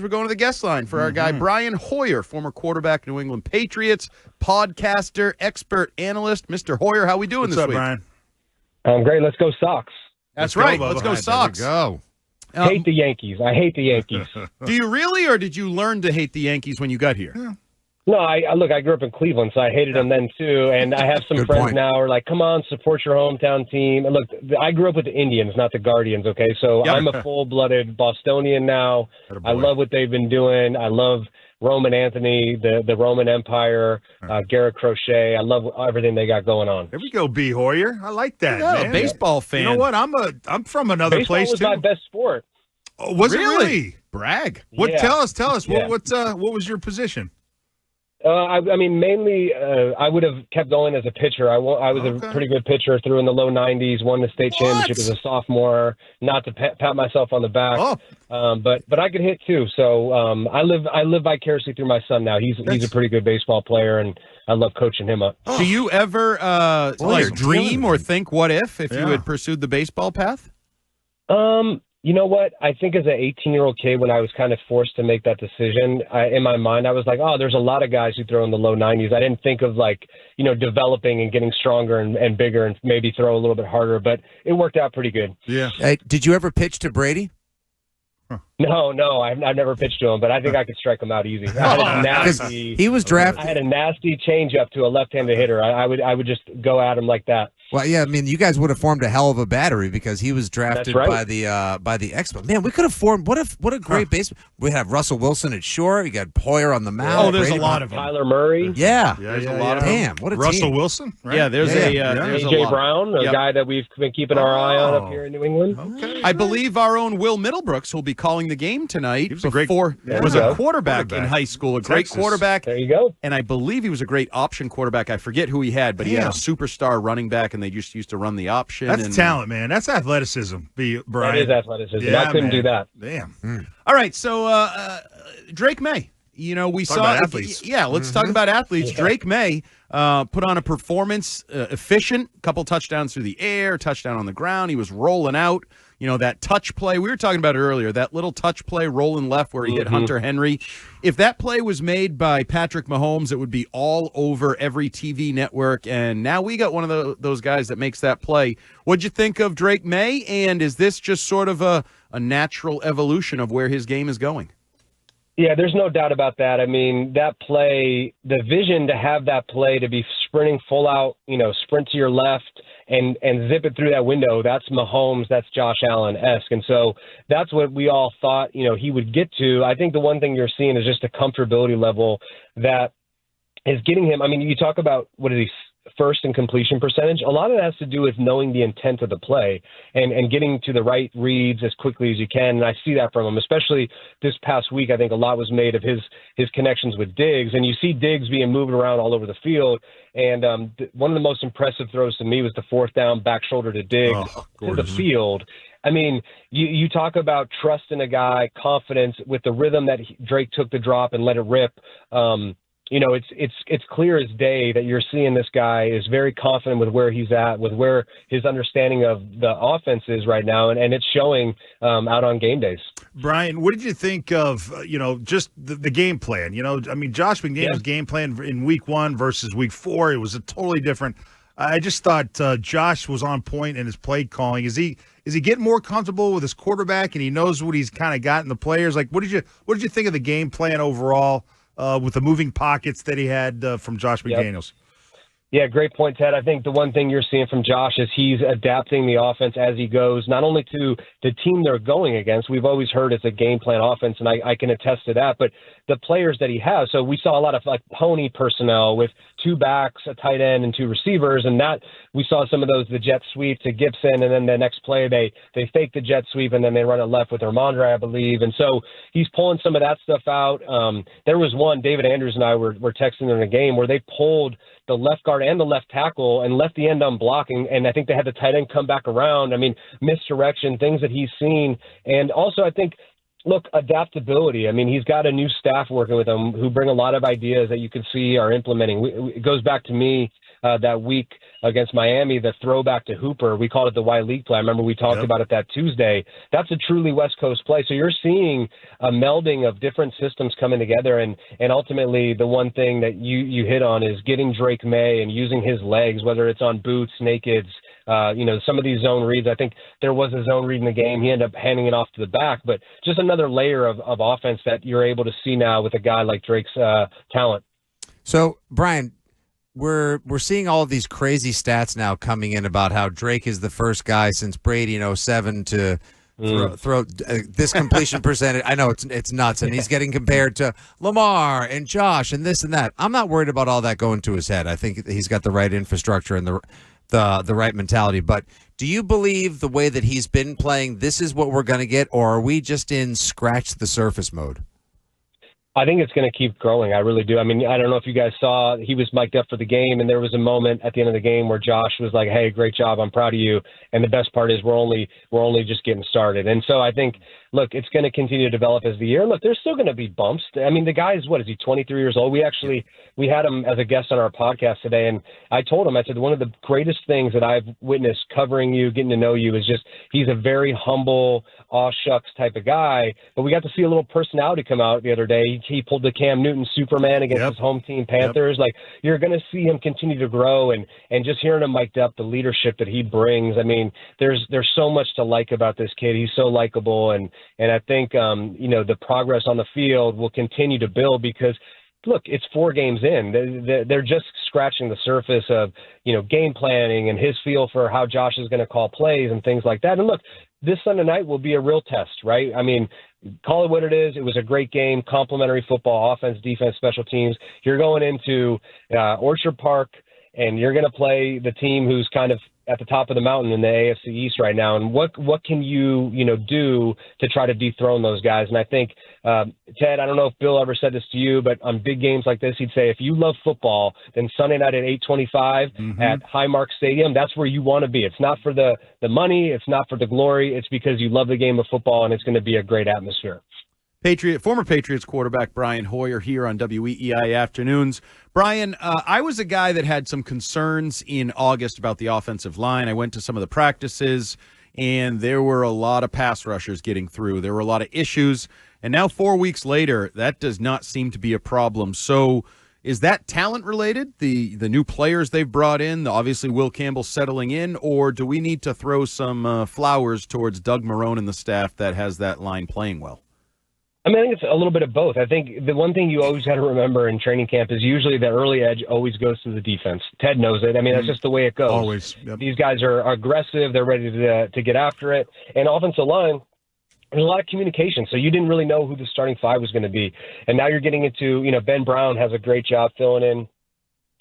We're going to the guest line for our guy, Brian Hoyer, former quarterback, New England Patriots, podcaster, expert analyst. Mr. Hoyer, how we doing What's this up, week? Brian? Great. Let's go Sox. That's right. Let's go Bubba. Sox. There we go. Hate the Yankees. I hate the Yankees. Do you really, or did you learn to hate the Yankees when you got here? No, I grew up in Cleveland, so I hated them then too. And I have some friends now who are like, come on, support your hometown team. And look, I grew up with the Indians, not the Guardians, okay? So I'm a full-blooded Bostonian now. I love what they've been doing. I love Roman Anthony, the Roman Empire, Garrett Crochet. I love everything they got going on. There we go, B. Hoyer. I like that, Yeah, man. a baseball fan. You know what? I'm from another Baseball place was too. my best sport. Oh, was it really? Brag. What? Yeah. Tell us. Yeah. What was your position? I mean, mainly, I would have kept going as a pitcher. I was a pretty good pitcher, threw in the low 90s, won the state championship as a sophomore. Not to pat myself on the back, but I could hit too. So I live vicariously through my son now. He's a pretty good baseball player, and I love coaching him up. Do you ever dream or think, what if you had pursued the baseball path? You know what? I think as an 18-year-old kid, when I was kind of forced to make that decision, in my mind, I was like, oh, there's a lot of guys who throw in the low 90s. I didn't think of developing and getting stronger and bigger and maybe throw a little bit harder, but it worked out pretty good. Yeah. Did you ever pitch to Brady? No, I've never pitched to him, but I think I could strike him out easy. He was drafted. I had a nasty changeup to a left-handed hitter. I would just go at him like that. Well, yeah, I mean, you guys would have formed a hell of a battery because he was drafted by the Expos. Man, we could have formed what a great base. We have Russell Wilson at short. You got Hoyer on the mound. Oh, there's a lot of them. Tyler Murray. Yeah, there's a lot of them. Damn, what a Russell team. Wilson. Right? Yeah, there's there's a A.J. lot. Brown, a guy that we've been keeping our eye on up here in New England. Okay. I believe our own Will Middlebrooks will be calling the game tonight. He was a great- was a quarterback in high school, a great Texas. quarterback. There you go. And I believe he was a great option quarterback. I forget who he had, but he had a superstar running back, and they just used to run the option. That's talent, man. That's athleticism, Brian. That is athleticism. Yeah, I couldn't do that. Damn. All right, so Drake Maye. We Talk saw about athletes. Yeah, let's talk about athletes. Yeah. Drake Maye put on a performance, efficient, couple touchdowns through the air, touchdown on the ground. He was rolling out. That touch play. We were talking about it earlier, that little touch play rolling left where he hit Hunter Henry. If that play was made by Patrick Mahomes, it would be all over every TV network. And now we got one of those guys that makes that play. What'd you think of Drake Maye? And is this just sort of a natural evolution of where his game is going? Yeah, there's no doubt about that. I mean, that play, the vision to have that play to be sprinting full out, sprint to your left and zip it through that window, that's Mahomes, that's Josh Allen-esque. And so that's what we all thought, he would get to. I think the one thing you're seeing is just a comfortability level that is getting him. I mean, you talk about, what is he, first in completion percentage? A lot of that has to do with knowing the intent of the play and getting to the right reads as quickly as you can. And I see that from him, especially this past week. I think a lot was made of his connections with Diggs, and you see Diggs being moved around all over the field. And one of the most impressive throws to me was the fourth down back shoulder to Diggs to the field. I mean, you talk about trust in a guy, confidence with the rhythm that Drake took the drop and let it rip. It's clear as day that you're seeing this guy is very confident with where he's at, with where his understanding of the offense is right now, and it's showing out on game days. Brian, what did you think of, just the game plan? I mean, Josh McDaniels' game plan in week 1 versus week 4, it was a totally different. I just thought Josh was on point in his play calling. Is he getting more comfortable with his quarterback, and he knows what he's kind of got in the players? Like, what did you think of the game plan overall? With the moving pockets that he had from Josh McDaniels. Yeah, great point, Ted. I think the one thing you're seeing from Josh is he's adapting the offense as he goes, not only to the team they're going against. We've always heard it's a game plan offense, and I can attest to that, but the players that he has. So we saw a lot of pony personnel with 2 backs, a tight end, and 2 receivers, and that we saw some of those, the jet sweep to Gibson, and then the next play they fake the jet sweep, and then they run it left with Ramondre, I believe. And so he's pulling some of that stuff out. There was one, David Andrews and I were texting in a game where they pulled the left guard and the left tackle and left the end unblocking, and I think they had the tight end come back around. I mean, misdirection, things that he's seen. And also I think, look, adaptability. I mean, he's got a new staff working with him who bring a lot of ideas that you can see are implementing. It goes back to me that week against Miami, the throwback to Hooper. We called it the Y League play. I remember we talked about it that Tuesday. That's a truly West Coast play. So you're seeing a melding of different systems coming together, and ultimately the one thing that you hit on is getting Drake Maye and using his legs, whether it's on boots, nakeds, some of these zone reads. I think there was a zone read in the game. He ended up handing it off to the back, but just another layer of offense that you're able to see now with a guy like Drake's talent. So, Brian, we're seeing all of these crazy stats now coming in about how Drake is the first guy since Brady in 07 to throw this completion percentage. I know it's nuts, and he's getting compared to Lamar and Josh and this and that. I'm not worried about all that going to his head. I think he's got the right infrastructure and the right mentality. But do you believe the way that he's been playing, this is what we're going to get, or are we just in scratch the surface mode? I think it's going to keep growing. I really do. I mean, I don't know if you guys saw, he was mic'd up for the game, and there was a moment at the end of the game where Josh was like, "Hey, great job. I'm proud of you." And the best part is we're only just getting started. And so I think, look, it's going to continue to develop as the year. Look, there's still going to be bumps. I mean, the guy is, what is he, 23 years old? We had him as a guest on our podcast today, and I told him, I said, one of the greatest things that I've witnessed covering you, getting to know you, is just he's a very humble, aw shucks type of guy. But we got to see a little personality come out the other day. He pulled the Cam Newton Superman against his home team Panthers. Like, you're going to see him continue to grow, and just hearing him mic'd up, the leadership that he brings. I mean, there's so much to like about this kid. He's so likable, and I think the progress on the field will continue to build because, look, it's 4 games in. They're just scratching the surface of, game planning and his feel for how Josh is going to call plays and things like that. And look, this Sunday night will be a real test, right? I mean, call it what it is. It was a great game, complimentary football, offense, defense, special teams. You're going into Orchard Park, and you're going to play the team who's kind of at the top of the mountain in the AFC East right now. And what can you do to try to dethrone those guys? And I think, Ted, I don't know if Bill ever said this to you, but on big games like this, he'd say, if you love football, then Sunday night at 8:25 at Highmark Stadium, that's where you want to be. It's not for the money. It's not for the glory. It's because you love the game of football, and it's going to be a great atmosphere. Former Patriots quarterback Brian Hoyer here on WEEI Afternoons. Brian, I was a guy that had some concerns in August about the offensive line. I went to some of the practices, and there were a lot of pass rushers getting through. There were a lot of issues, and now 4 weeks later, that does not seem to be a problem. So is that talent related, the new players they've brought in, obviously Will Campbell settling in, or do we need to throw some flowers towards Doug Marrone and the staff that has that line playing well? I mean, I think it's a little bit of both. I think the one thing you always got to remember in training camp is usually the early edge always goes to the defense. Ted knows it. I mean, that's just the way it goes. Always. Yep. These guys are aggressive. They're ready to get after it. And offensive line, there's a lot of communication. So you didn't really know who the starting 5 was going to be. And now you're getting into, Ben Brown has a great job filling in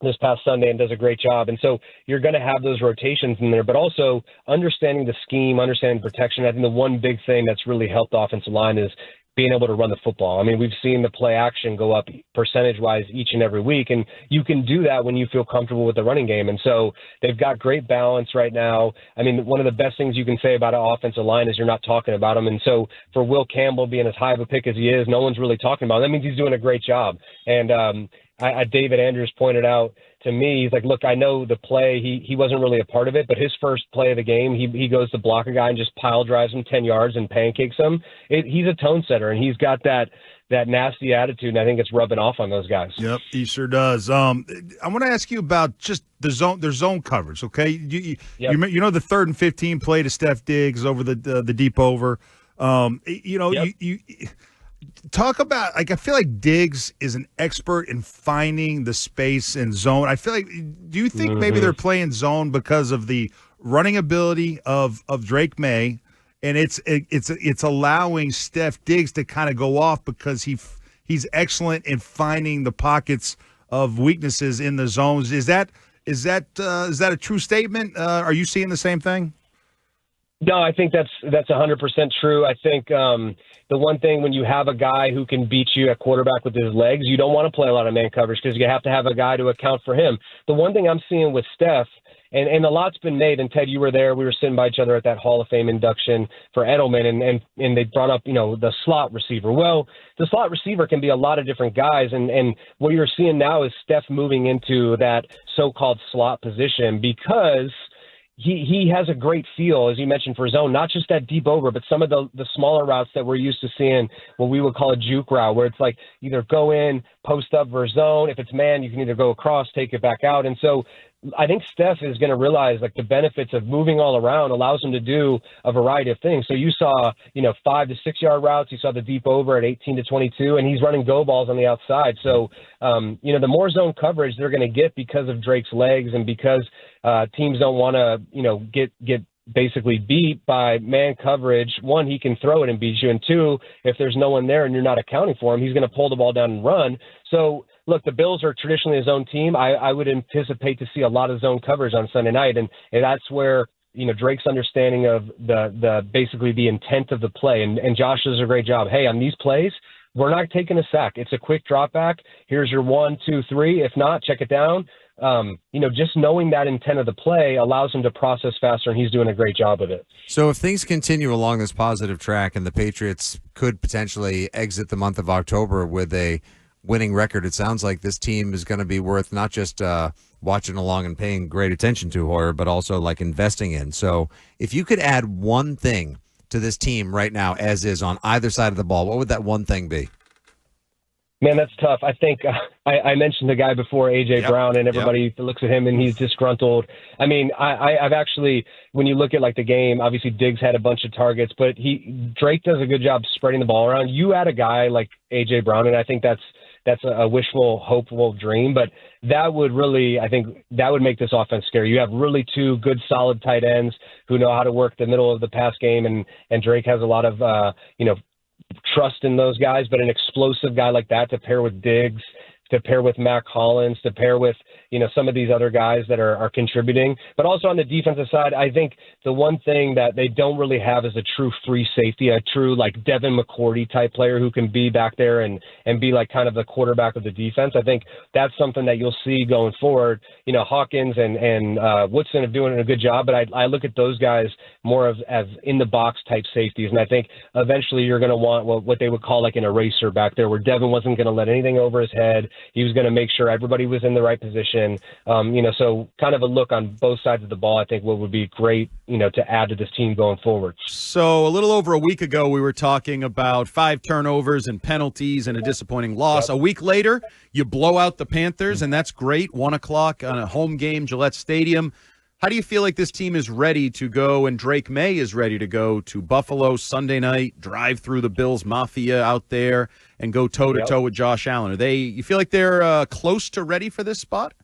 this past Sunday and does a great job. And so you're going to have those rotations in there, but also understanding the scheme, understanding protection. I think the one big thing that's really helped the offensive line is being able to run the football. I mean, we've seen the play action go up percentage-wise each and every week, and you can do that when you feel comfortable with the running game. And so they've got great balance right now. I mean, one of the best things you can say about an offensive line is you're not talking about them. And so for Will Campbell being as high of a pick as he is, no one's really talking about him. That means he's doing a great job. And David Andrews pointed out to me, he's like, look, I know the play, he wasn't really a part of it, but his first play of the game, he goes to block a guy and just pile drives him 10 yards and pancakes him. He's a tone setter, and he's got that nasty attitude, and I think it's rubbing off on those guys. Yep, he sure does. I want to ask you about just their zone coverage, okay? You know the 3rd and 15 play to Steph Diggs over the deep over. You talk about, like, I feel like Diggs is an expert in finding the space in zone. I feel like, do you think maybe they're playing zone because of the running ability of Drake Maye, and it's allowing Steph Diggs to kind of go off because he's excellent in finding the pockets of weaknesses in the zones? Is that a true statement? Are you seeing the same thing? No, I think that's 100% true. I think the one thing, when you have a guy who can beat you at quarterback with his legs, you don't want to play a lot of man coverage because you have to have a guy to account for him. The one thing I'm seeing with Steph And a lot's been made. And Ted, you were there. We were sitting by each other at that Hall of Fame induction for Edelman, and they brought up, the slot receiver. Well, the slot receiver can be a lot of different guys, and what you're seeing now is Steph moving into that so-called slot position because he has a great feel, as you mentioned, for zone, not just that deep over, but some of the smaller routes that we're used to seeing, what we would call a juke route, where it's like either go in, post up versus zone. If it's man, you can either go across, take it back out. And so I think Steph is going to realize the benefits of moving all around allows him to do a variety of things. So you saw, 5 to 6 yard routes. You saw the deep over at 18 to 22, and he's running go balls on the outside. So, the more zone coverage they're going to get because of Drake's legs and because teams don't want to, get basically beat by man coverage. One, he can throw it and beat you. And two, if there's no one there and you're not accounting for him, he's going to pull the ball down and run. So, look, the Bills are traditionally a zone team. I would anticipate to see a lot of zone coverage on Sunday night, and that's where Drake's understanding of the basically the intent of the play, and Josh does a great job. Hey, on these plays, we're not taking a sack. It's a quick drop back. Here's your 1, 2, 3. If not, check it down. Just knowing that intent of the play allows him to process faster, and he's doing a great job of it. So if things continue along this positive track, and the Patriots could potentially exit the month of October with a winning record, it sounds like this team is going to be worth not just watching along and paying great attention to, Hoyer, but also investing in. So if you could add one thing to this team right now as is on either side of the ball, what would that one thing be? Man, that's tough. I think I mentioned the guy before, A.J. Brown, and everybody looks at him and he's disgruntled. I mean, I've actually, when you look at the game, obviously Diggs had a bunch of targets, but Drake does a good job spreading the ball around. You add a guy like A.J. Brown, and I think that's a wishful, hopeful dream, but that would really, I think that would make this offense scary. You have really two good, solid tight ends who know how to work the middle of the pass game, and Drake has a lot of, trust in those guys, but an explosive guy like that to pair with Diggs, to pair with Mac Hollins, to pair with, some of these other guys that are contributing. But also on the defensive side, I think the one thing that they don't really have is a true free safety, a true Devin McCourty type player who can be back there and be kind of the quarterback of the defense. I think that's something that you'll see going forward. Hawkins and Woodson are doing a good job, but I look at those guys more as in the box type safeties. And I think eventually you're going to want what they would call an eraser back there, where Devin wasn't going to let anything over his head. He was going to make sure everybody was in the right position. So kind of a look on both sides of the ball, I think what would be great, to add to this team going forward. So a little over a week ago, we were talking about 5 turnovers and penalties and a disappointing loss. Yep. A week later, you blow out the Panthers, and that's great. 1 o'clock on a home game, Gillette Stadium. How do you feel like this team is ready to go, and Drake Maye is ready to go to Buffalo Sunday night, drive through the Bills Mafia out there, and go toe-to-toe with Josh Allen? You feel like they're close to ready for this spot?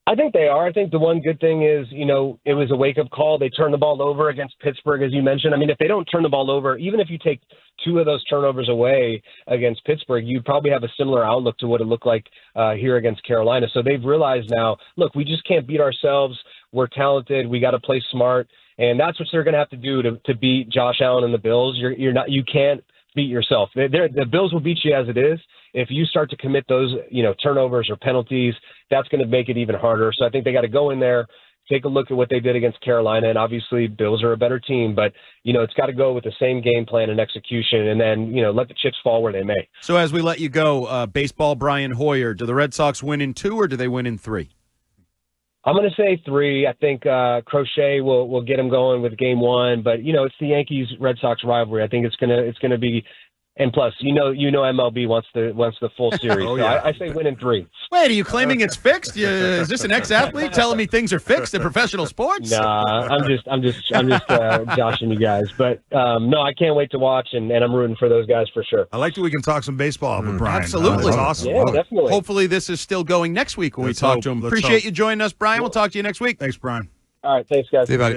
I think they are. I think the one good thing is, it was a wake-up call. They turned the ball over against Pittsburgh, as you mentioned. I mean, if they don't turn the ball over, even if you take 2 of those turnovers away against Pittsburgh, you probably have a similar outlook to what it looked like here against Carolina. So they've realized now, look, we just can't beat ourselves. We're talented. We got to play smart. And that's what they're going to have to do to beat Josh Allen and the Bills. You can't beat yourself. The Bills will beat you as it is. If you start to commit those, turnovers or penalties, that's going to make it even harder. So I think they got to go in there, take a look at what they did against Carolina, and obviously Bills are a better team, but it's got to go with the same game plan and execution, and then let the chips fall where they may. So as we let you go, baseball Brian Hoyer, do the Red Sox win in 2 or do they win in 3? I'm going to say 3. I think Crochet will get them going with game 1, but it's the Yankees-Red Sox rivalry. I think it's going to be. And plus, MLB wants the full series. So I say win in 3. Wait, are you claiming it's fixed? Is this an ex-athlete telling me things are fixed in professional sports? Nah, I'm just joshing you guys. But no, I can't wait to watch, and I'm rooting for those guys for sure. I like that we can talk some baseball with Brian. Absolutely, that's awesome. Yeah, definitely. Hopefully, this is still going next week when we talk to him. Appreciate you joining us, Brian. We'll talk to you next week. Thanks, Brian. All right, thanks, guys. See you, buddy.